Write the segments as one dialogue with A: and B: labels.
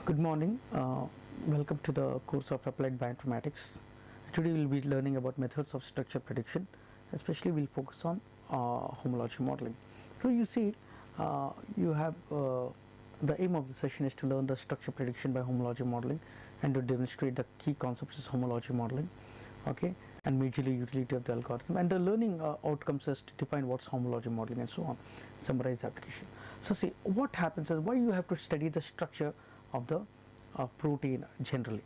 A: Good morning. Welcome to the course of Applied Bioinformatics. Today we will be learning about methods of structure prediction. Especially we will focus on homology modeling. So you see, you have the aim of the session is to learn the structure prediction by homology modeling and to demonstrate the key concepts of homology modeling. Okay, and majorly utility of the algorithm, and the learning outcomes is to define what's homology modeling and so on, summarize the application. So see, what happens is why you have to study the structure of the protein generally.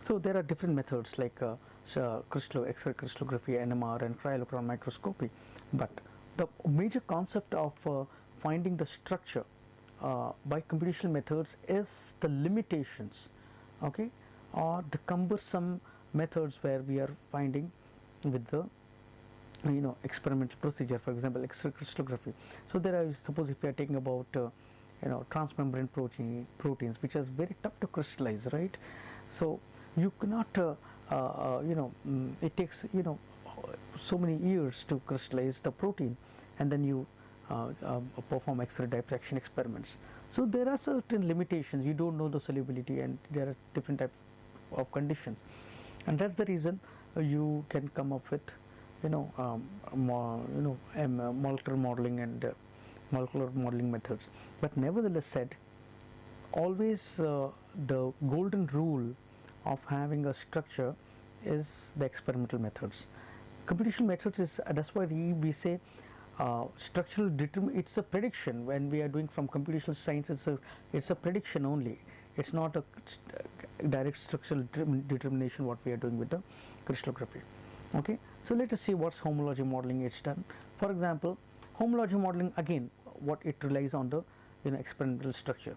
A: So there are different methods like X-ray crystallography, NMR, and cryolochrome microscopy, but the major concept of finding the structure by computational methods is the limitations, okay, or the cumbersome methods where we are finding with the experimental procedure. For example, X-ray crystallography. So there are, suppose if we are taking about transmembrane proteins which is very tough to crystallize, right? So you cannot it takes so many years to crystallize the protein, and then you perform X-ray diffraction experiments. So there are certain limitations. You don't know the solubility, and there are different types of conditions, and that's the reason you can come up with molecular modeling and molecular modeling methods. But nevertheless said, always the golden rule of having a structure is the experimental methods. Computational methods is that's why we say structural it's a prediction. When we are doing from computational science, it's a prediction only. It's not a direct structural determination what we are doing with the crystallography. Okay, so let us see what's homology modeling is done. For example, homology modeling, again, what it relies on the experimental structure.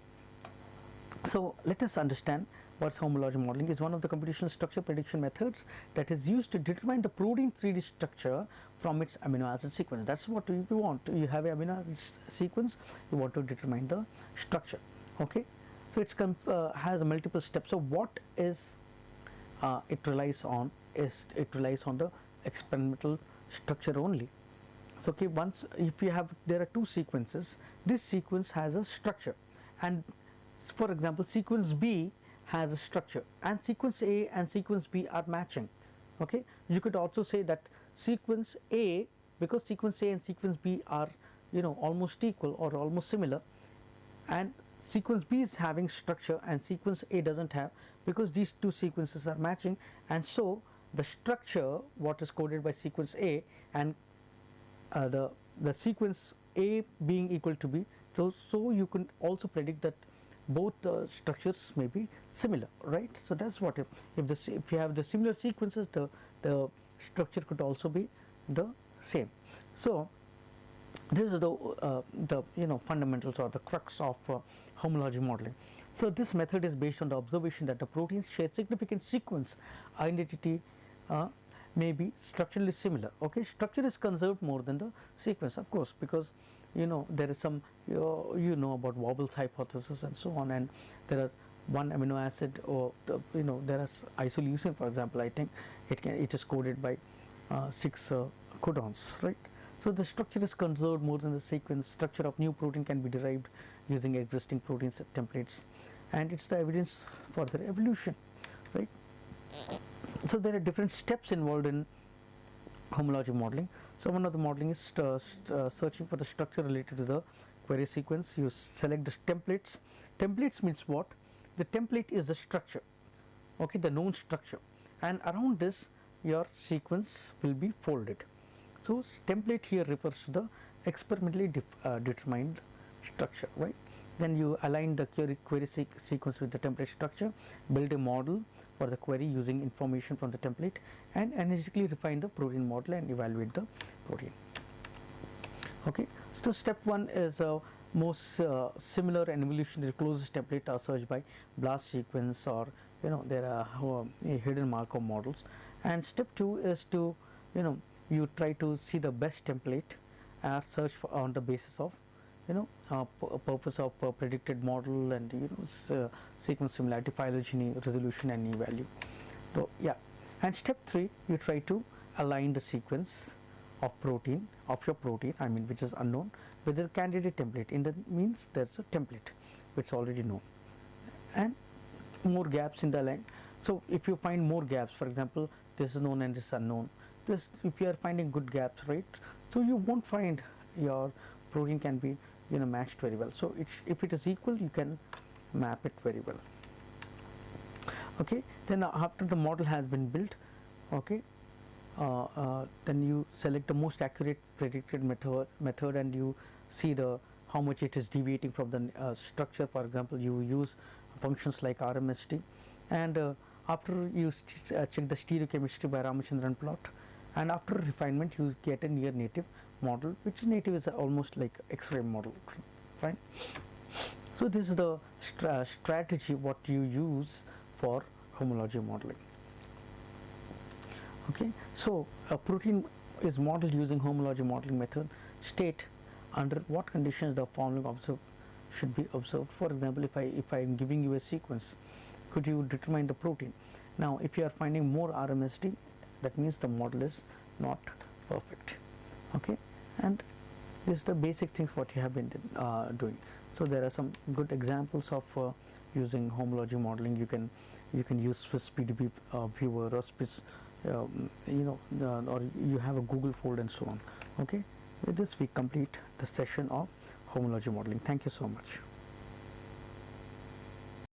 A: So let us understand what's homology modeling. Is one of the computational structure prediction methods that is used to determine the protein 3D structure from its amino acid sequence. That's what we want. You have an amino acid sequence, you want to determine the structure. Okay, so it has multiple steps. So what is it relies on is it relies on the experimental structure only. So okay, once if you have, there are two sequences, this sequence has a structure, and for example sequence B has a structure, and sequence A and sequence B are matching. Okay, you could also say that sequence A, because sequence A and sequence B are almost equal or almost similar, and sequence B is having structure and sequence A doesn't have, because these two sequences are matching, and so the structure what is coded by sequence A and the sequence A being equal to B, so you can also predict that both the structures may be similar, right? So that's what if you have the similar sequences, the structure could also be the same. So this is the fundamentals or the crux of homology modeling. So this method is based on the observation that the proteins share significant sequence identity may be structurally similar. Okay, structure is conserved more than the sequence, of course, because there is some about Wobble's hypothesis and so on, and there is one amino acid, or there is isoleucine, for example. I think it is coded by 6 codons, right? So the structure is conserved more than the sequence. Structure of new protein can be derived using existing protein templates, and it's the evidence for their evolution, right? So there are different steps involved in homology modeling. So one of the modeling is searching for the structure related to the query sequence. You select the templates. Templates means what? The template is the structure, okay, the known structure, and around this your sequence will be folded. So template here refers to the experimentally determined structure, right? Then you align the query sequence with the template structure, build a model for the query using information from the template, and analytically refine the protein model and evaluate the protein. Okay, so step 1 is most similar and evolutionary closest template are searched by BLAST sequence, or there are hidden Markov models. And step 2 is to you try to see the best template and search for on the basis of purpose of predicted model and sequence similarity, phylogeny, resolution, and e-value. So yeah, and step 3, you try to align the sequence of your protein, I mean which is unknown, with the candidate template. In that means there's a template which is already known, and more gaps in the line. So if you find more gaps, for example, this is known and this is unknown, this, if you are finding good gaps, right, so you won't find your protein can be, you know, matched very well. So if it is equal, you can map it very well. Okay, then after the model has been built, okay, then you select the most accurate predicted method and you see the how much it is deviating from the structure. For example, you use functions like RMSD, and after you check the stereochemistry by Ramachandran plot, and after refinement you get a near native model, which native is almost like X-ray model, fine. So this is the strategy what you use for homology modeling. Okay, so a protein is modeled using homology modeling method. State under what conditions the following should be observed. For example, if I am giving you a sequence, could you determine the protein? Now if you are finding more RMSD, that means the model is not perfect. Okay, and this is the basic things what you have been doing. So there are some good examples of using homology modeling. You can use Swiss PDB viewer or Swiss or you have a Google Fold and so on. Okay, with this we complete the session of homology modeling. Thank you so much.